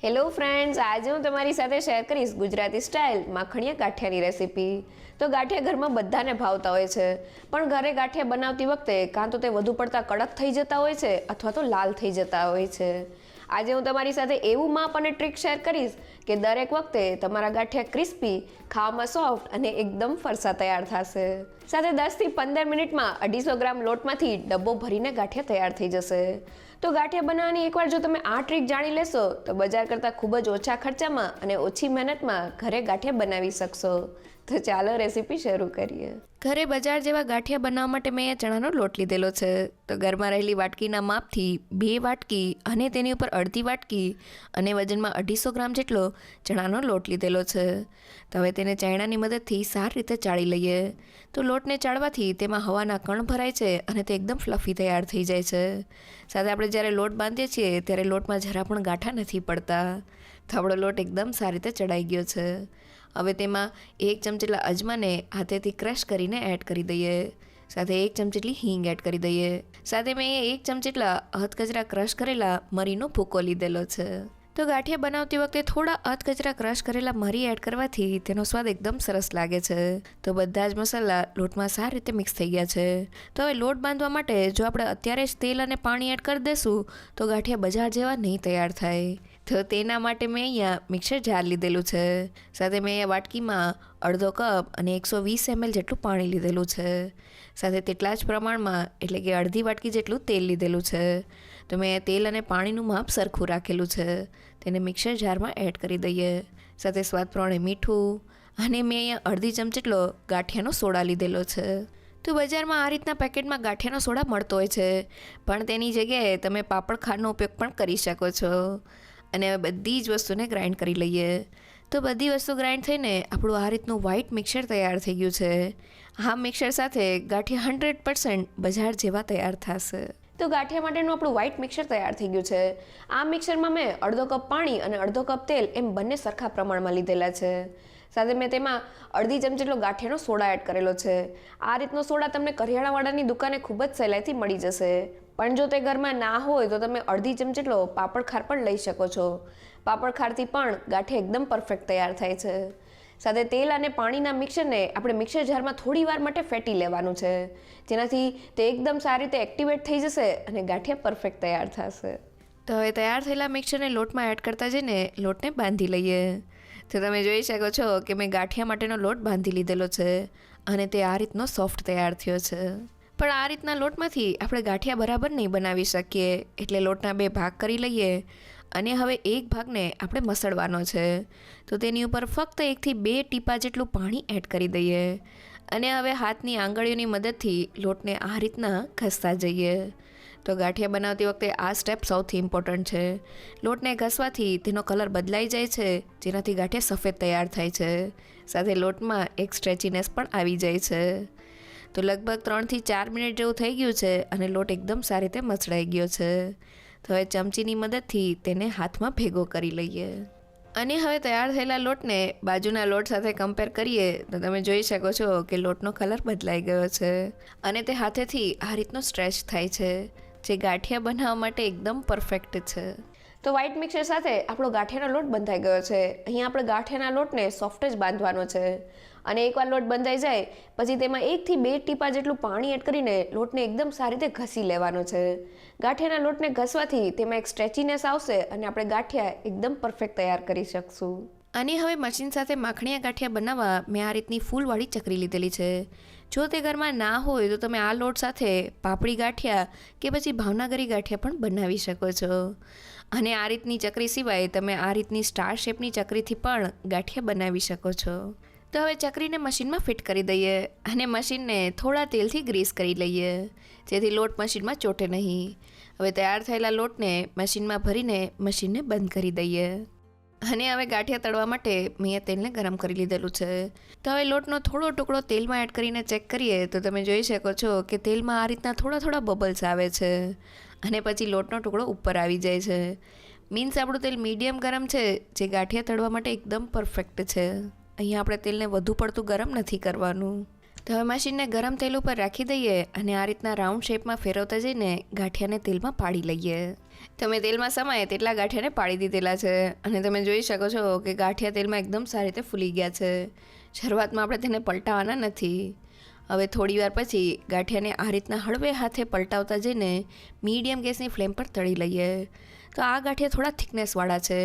Hello friends, આજે હું તમારી સાથે શેર કરીશ ગુજરાતી સ્ટાઇલ માખણીયા ગાંઠિયાની રેસીપી. તો ગાંઠિયા ઘરમાં બધાને ભાવતા હોય છે, પણ ઘરે ગાંઠિયા બનાવતી વખતે કાં તો તે વધુ પડતા કડક થઈ જતા હોય છે અથવા તો લાલ થઈ જતા હોય છે. આજે હું તમારી સાથે એવું માપ અને ટ્રીક શેર કરીશ કે દરેક વખતે તમારા ગાંઠિયા ક્રિસ્પી, ખાવામાં સોફ્ટ અને એકદમ ફરસા તૈયાર થશે. સાથે 10થી 15 મિનિટમાં 250 ગ્રામ લોટમાંથી ડબ્બો ભરીને ગાંઠિયા તૈયાર થઈ જશે. તો ગાંઠિયા બનાવવાની એકવાર જો તમે આ ટ્રીક જાણી લેશો તો બજાર કરતાં ખૂબ જ ઓછા ખર્ચામાં અને ઓછી મહેનતમાં ઘરે ગાંઠિયા બનાવી શકશો. તો ચાલો રેસીપી શરૂ કરીએ. ઘરે બજાર જેવા ગાંઠિયા બનાવવા માટે મેં અહીંયા ચણાનો લોટ લીધેલો છે. તો ઘરમાં રહેલી વાટકીના માપથી 2 વાટકી અને તેની ઉપર અડધી વાટકી અને વજનમાં 250 ગ્રામ જેટલો ચણાનો લોટ લીધેલો છે. તો હવે તેને ચાયણાની મદદથી સારી રીતે ચાળી લઈએ. તો લોટને ચાળવાથી તેમાં હવાના કણ ભરાય છે અને તે એકદમ ફ્લફી તૈયાર થઈ જાય છે. સાથે આપણે જ્યારે લોટ બાંધીએ છીએ ત્યારે લોટમાં જરા પણ ગાંઠા નથી પડતા. તો આપણો લોટ એકદમ સારી રીતે ચડાઈ ગયો છે. હવે તેમાં 1 ચમચી જેટલા અજમાને હાથેથી ક્રશ કરીને એડ કરી દઈએ. સાથે 1 ચમચી જેટલી હિંગ એડ કરી દઈએ. સાથે મેં 1 ચમચી જેટલા અધકચરા ક્રશ કરેલા મરીનો ભૂકો લીધેલો છે. તો ગાંઠિયા બનાવતી વખતે થોડા અધકચરા ક્રશ કરેલા મરી એડ કરવાથી તેનો સ્વાદ એકદમ સરસ લાગે છે. તો બધા જ મસાલા લોટમાં સારી રીતે મિક્સ થઈ ગયા છે. તો હવે લોટ બાંધવા માટે જો આપણે અત્યારે જ તેલ અને પાણી એડ કરી દઈશું તો ગાંઠિયા બજાર જેવા નહીં તૈયાર થાય. તો તેના માટે મેં અહીંયા મિક્સર જાર લીધેલું છે. સાથે મેં અહીંયા વાટકીમાં અડધો કપ અને 120 ml જેટલું પાણી લીધેલું છે. સાથે તેટલા જ પ્રમાણમાં એટલે કે અડધી વાટકી જેટલું તેલ લીધેલું છે. તો મેં તેલ અને પાણીનું માપ સરખું રાખેલું છે. તેને મિક્સર જારમાં એડ કરી દઈએ. સાથે સ્વાદ પ્રમાણે મીઠું અને મેં અહીંયા અડધી ચમચી જેટલો ગાંઠિયાનો સોડા લીધેલો છે. તો બજારમાં આ રીતના પેકેટમાં ગાંઠિયાનો સોડા મળતો હોય છે, પણ તેની જગ્યાએ તમે પાપડ ખાંડનો ઉપયોગ પણ કરી શકો છો. અને હવે બધી જ વસ્તુને ગ્રાઇન્ડ કરી લઈએ. તો બધી વસ્તુ ગ્રાઇન્ડ થઈને આપણું આ રીતનું વ્હાઇટ મિક્સર તૈયાર થઈ ગયું છે. આ મિક્સર સાથે ગાંઠિયા 100% બજાર જેવા તૈયાર થશે. તો ગાંઠિયા માટેનું આપણું વ્હાઇટ મિક્સર તૈયાર થઈ ગયું છે. આ મિક્સરમાં મેં અડધો કપ પાણી અને અડધો કપ તેલ એમ બંને સરખા પ્રમાણમાં લીધેલા છે. સાથે મેં તેમાં અડધી ચમચી જેટલો ગાંઠિયાનો સોડા એડ કરેલો છે. આ રીતનો સોડા તમને કરિયાણાવાળાની દુકાને ખૂબ જ સહેલાઈથી મળી જશે. પણ જો તે ઘરમાં ના હોય તો તમે અડધી ચમચી જેટલો પાપડ ખાર પણ લઈ શકો છો. પાપડ ખારથી પણ ગાંઠિયા એકદમ પરફેક્ટ તૈયાર થાય છે. સાથે તેલ અને પાણીના મિક્સરને આપણે મિક્સર જારમાં થોડી વાર માટે ફેટી લેવાનું છે, જેનાથી તે એકદમ સારી રીતે એક્ટિવેટ થઈ જશે અને ગાંઠિયા પરફેક્ટ તૈયાર થશે. તો હવે તૈયાર થયેલા મિક્સરને લોટમાં એડ કરતા જઈને લોટને બાંધી લઈએ. તો તમે જોઈ શકો છો કે મેં ગાંઠિયા માટેનો લોટ બાંધી લીધેલો છે અને તે આ રીતનો સોફ્ટ તૈયાર થયો છે. પણ આ રીતના લોટમાંથી આપણે ગાંઠિયા બરાબર નહીં બનાવી શકીએ, એટલે લોટના 2 ભાગ કરી લઈએ અને હવે એક ભાગને આપણે મસળવાનો છે. તો તેની ઉપર ફક્ત 1 થી 2 ટીપા જેટલું પાણી એડ કરી દઈએ અને હવે હાથની આંગળીઓની મદદથી લોટને આ રીતના ઘસતા જઈએ. તો ગાંઠિયા બનાવતી વખતે આ સ્ટેપ સૌથી ઇમ્પોર્ટન્ટ છે. લોટને ઘસવાથી તેનો કલર બદલાઈ જાય છે, જેનાથી ગાંઠિયા સફેદ તૈયાર થાય છે. સાથે લોટમાં એક સ્ટ્રેચીનેસ પણ આવી જાય છે. તો લગભગ 3 થી 4 મિનિટ જેવું થઈ ગયું છે અને લોટ એકદમ સારી રીતે મસળાઈ ગયો છે. તો હવે ચમચીની મદદથી તેને હાથમાં ભેગો કરી લઈએ અને હવે તૈયાર થયેલા લોટને બાજુના લોટ સાથે કમ્પેર કરીએ તો તમે જોઈ શકો છો કે લોટનો કલર બદલાઈ ગયો છે અને તે હાથેથી આ રીતનો સ્ટ્રેચ થાય છે, જે ગાંઠિયા બનાવવા માટે એકદમ પરફેક્ટ છે. તો વ્હાઇટ મિક્સર સાથે આપણો ગાંઠિયાનો લોટ બંધાઈ ગયો છે. અહીંયા આપણે ગાંઠિયાના લોટને સોફ્ટ જ બાંધવાનો છે અને એકવાર લોટ બંધાઈ જાય પછી તેમાં 1 થી 2 ટીપા જેટલું પાણી એડ કરીને લોટને એકદમ સારી રીતે ઘસી લેવાનો છે. ગાંઠિયાના લોટને ઘસવાથી તેમાં એક સ્ટ્રેચીનેસ આવશે અને આપણે ગાંઠિયા એકદમ પરફેક્ટ તૈયાર કરી શકશું. અને હવે મશીન સાથે માખણીયા ગાંઠિયા બનાવવા મેં આ રીતની ફૂલવાળી ચકરી લીધેલી છે. જો તે ઘરમાં ના હોય તો તમે આ લોટ સાથે પાપડી ગાંઠિયા કે પછી ભાવનગરી ગાંઠિયા પણ બનાવી શકો છો. અને આ રીતની ચકરી સિવાય તમે આ રીતની સ્ટાર શેપની ચકરીથી પણ ગાંઠિયા બનાવી શકો છો. તો હવે ચકરીને મશીનમાં ફિટ કરી દઈએ અને મશીનને થોડા તેલથી ગ્રીસ કરી લઈએ, જેથી લોટ મશીનમાં ચોટે નહીં. હવે તૈયાર થયેલા લોટને મશીનમાં ભરીને મશીનને બંધ કરી દઈએ અને હવે ગાંઠિયા તળવા માટે મેં તેલને ગરમ કરી લીધેલું છે. તો હવે લોટનો થોડો ટુકડો તેલમાં એડ કરીને ચેક કરીએ તો તમે જોઈ શકો છો કે તેલમાં આ રીતના થોડા થોડા બબલ્સ આવે છે અને પછી લોટનો ટુકડો ઉપર આવી જાય છે. મીન્સ આપણું તેલ મીડિયમ ગરમ છે, જે ગાંઠિયા તળવા માટે એકદમ પરફેક્ટ છે. અહીંયા આપણે તેલને વધુ પડતું ગરમ નથી કરવાનું. તો હવે મશીનને ગરમ તેલ ઉપર રાખી દઈએ અને આ રીતના રાઉન્ડ શેપમાં ફેરવતા જઈને ગાંઠિયાને તેલમાં પાડી લઈએ. તમે તેલમાં સમાય તેટલા ગાંઠિયાને પાડી દીધેલા છે અને તમે જોઈ શકો છો કે ગાંઠિયા તેલમાં એકદમ સારી રીતે ફૂલી ગયા છે. શરૂઆતમાં આપણે તેને પલટાવવાના નથી. હવે થોડી વાર પછી ગાંઠિયાને આ રીતના હળવે હાથે પલટાવતા જઈને મીડિયમ ગેસની ફ્લેમ પર તળી લઈએ. તો આ ગાંઠિયા થોડા થિકનેસવાળા છે,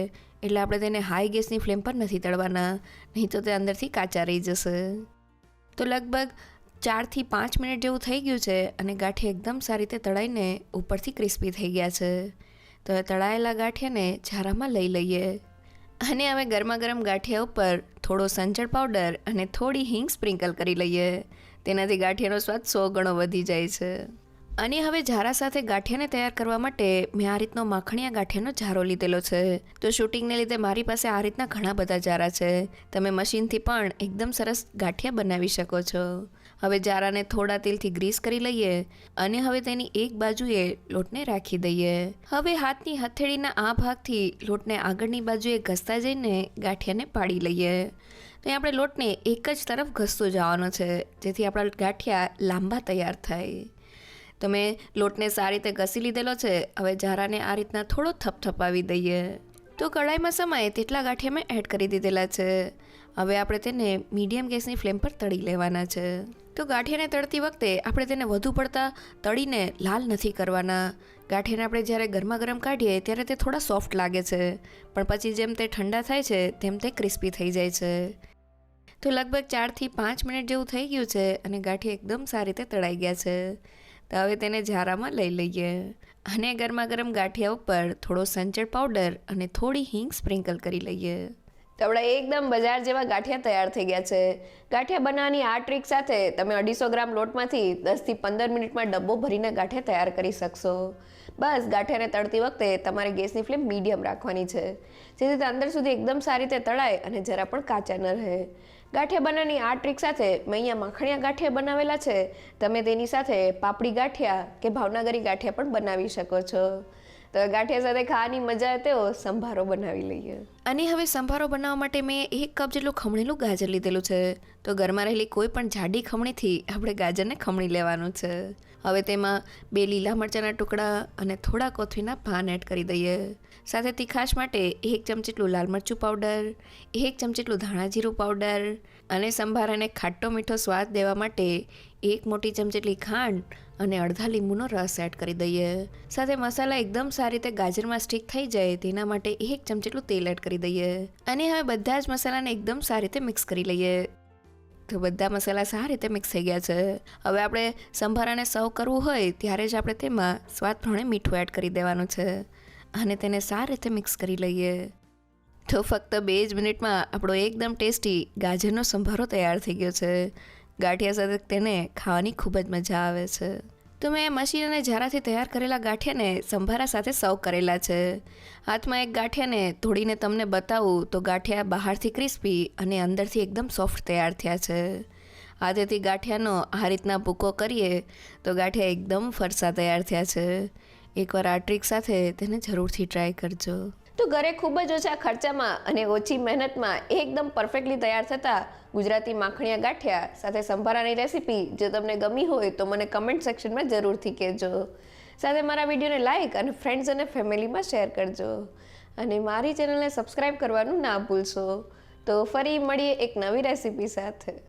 એટલે આપણે તેને હાઈ ગેસની ફ્લેમ પર નથી તળવાના, નહીં તો તે અંદરથી કાચા રહી જશે. તો લગભગ 4 થી 5 મિનિટ જેવું થઈ ગયું છે અને ગાંઠિયા એકદમ સારી રીતે તળાઈને ઉપરથી ક્રિસ્પી થઈ ગયા છે. તો હવે તળાયેલા ગાંઠિયાને ઝારામાં લઈ લઈએ અને હવે ગરમા ગરમ ગાંઠિયા ઉપર થોડો સંચળ પાવડર અને થોડી હિંગ સ્પ્રિંકલ કરી લઈએ. તેનાથી ગાંઠિયાનો સ્વાદ 100 ગણો વધી જાય છે. અને હવે ઝારા સાથે ગાંઠિયાને તૈયાર કરવા માટે મેં આ રીતનો માખણિયા ગાંઠિયાનો ઝારો લીધેલો છે. તો શૂટિંગને લીધે મારી પાસે આ રીતના ઘણા બધા ઝારા છે. તમે મશીનથી પણ એકદમ સરસ ગાંઠિયા બનાવી શકો છો. હવે ઝારાને થોડા તેલથી ગ્રીસ કરી લઈએ અને હવે તેની એક બાજુએ લોટને રાખી દઈએ. હવે હાથની હથેળીના આ ભાગથી લોટને આગળની બાજુએ ઘસતા જઈને ગાંઠિયાને પાડી લઈએ. તો આપણે લોટને એક જ તરફ ઘસતો જવાનો છે, જેથી આપણા ગાંઠિયા લાંબા તૈયાર થાય. તો મેં લોટને સારી રીતે ઘસી લીધેલો છે. હવે ઝારાને આ રીતના થોડો થપથપાવી દઈએ. તો કઢાઈમાં સમાય તેટલા ગાંઠિયા મેં એડ કરી દીધેલા છે. હવે આપણે તેને મીડિયમ ગેસની ફ્લેમ પર તળી લેવાના છે. તો ગાંઠિયાને તળતી વખતે આપણે તેને વધુ પડતા તળીને લાલ નથી કરવાના. ગાંઠિયાને આપણે જ્યારે ગરમા ગરમ કાઢીએ ત્યારે તે થોડા સોફ્ટ લાગે છે, પણ પછી જેમ તે ઠંડા થાય છે તેમ તે ક્રિસ્પી થઈ જાય છે. તો લગભગ 4 થી 5 મિનિટ જેવું થઈ ગયું છે અને ગાંઠિયા એકદમ સારી રીતે તળાઈ ગયા છે. તો હવે તેને ઝારામાં લઈ લઈએ અને ગરમા ગરમ ગાંઠિયા ઉપર થોડો સંચળ પાવડર અને થોડી હિંગ સ્પ્રિંકલ કરી લઈએ. તો આપણા એકદમ બજાર જેવા ગાંઠિયા તૈયાર થઈ ગયા છે. ગાંઠિયા બનાવવાની આ ટ્રીક સાથે તમે 250 ગ્રામ લોટમાંથી 10 થી 15 મિનિટમાં ડબ્બો ભરીને ગાંઠિયા તૈયાર કરી શકશો. બસ ગાંઠિયાને તળતી વખતે તમારે ગેસની ફ્લેમ મીડિયમ રાખવાની છે, જેથી તે અંદર સુધી એકદમ સારી રીતે તળાય અને જરા પણ કાચા ન રહે. ગાંઠિયા બનાવવાની આ ટ્રીક સાથે મેં અહીંયા માખણિયા ગાંઠિયા બનાવેલા છે. તમે તેની સાથે પાપડી ગાંઠિયા કે ભાવનગરી ગાંઠિયા પણ બનાવી શકો છો. તો ગાંઠિયા સાથે ખાવાની મજા આવે તેવો સંભારો બનાવી લઈએ. અને હવે સંભારો બનાવવા માટે મેં 1 કપ જેટલું ખમણેલું ગાજર લીધેલું છે. તો ઘરમાં રહેલી કોઈ પણ જાડી ખમણીથી આપણે ગાજરને ખમણી લેવાનું છે. હવે તેમાં 2 લીલા મરચાંના ટુકડા અને થોડા કોથમીરના પાન એડ કરી દઈએ. સાથે તીખાશ માટે 1 ચમચી જેટલું લાલ મરચું પાવડર, 1 ચમચી જેટલું ધાણા જીરું પાવડર અને સંભારાને ખાટો મીઠો સ્વાદ દેવા માટે 1 મોટી ચમચી જેટલી ખાંડ અને અડધા લીંબુનો રસ એડ કરી દઈએ. સાથે મસાલા એકદમ સારી રીતે ગાજરમાં સ્ટીક થઈ જાય તેના માટે 1 ચમચી જેટલું તેલ એડ કરી દઈએ. અને હવે બધા જ મસાલાને એકદમ સારી રીતે મિક્સ કરી લઈએ. તો બધા મસાલા સારી રીતે મિક્સ થઈ ગયા છે. હવે આપણે સંભારાને સર્વ કરવું હોય ત્યારે જ આપણે તેમાં સ્વાદ પ્રમાણે મીઠું એડ કરી દેવાનું છે અને તેને સારી રીતે મિક્સ કરી લઈએ. તો ફક્ત 2 જ મિનિટમાં આપણો એકદમ ટેસ્ટી ગાજરનો સંભારો તૈયાર થઈ ગયો છે. ગાંઠિયા સાથે તેને ખાવાની ખૂબ જ મજા આવે છે. તો મેં મશીન અને ઝારાથી તૈયાર કરેલા ગાંઠિયાને સંભારા સાથે સર્વ કરેલા છે. હાથમાં એક ગાંઠિયાને તોડીને તમને બતાવું તો ગાંઠિયા બહારથી ક્રિસ્પી અને અંદરથી એકદમ સોફ્ટ તૈયાર થયા છે. હાથેથી ગાંઠિયાનો આ રીતના ભૂકો કરીએ તો ગાંઠિયા એકદમ ફરસા તૈયાર થયા છે. એકવાર આ ટ્રીક સાથે તેને જરૂરથી ટ્રાય કરજો. તો ઘરે ખૂબ જ ઓછા ખર્ચામાં અને ઓછી મહેનતમાં એકદમ પરફેક્ટલી તૈયાર થતા ગુજરાતી માખણિયા ગાંઠિયા સાથે સંભારાની રેસીપી જો તમને ગમી હોય તો મને કમેન્ટ સેક્શનમાં જરૂરથી કહેજો. સાથે મારા વિડીયોને લાઇક અને ફ્રેન્ડ્સ અને ફેમિલીમાં શેર કરજો અને મારી ચેનલને સબસ્ક્રાઈબ કરવાનું ના ભૂલશો. તો ફરી મળીએ એક નવી રેસીપી સાથે.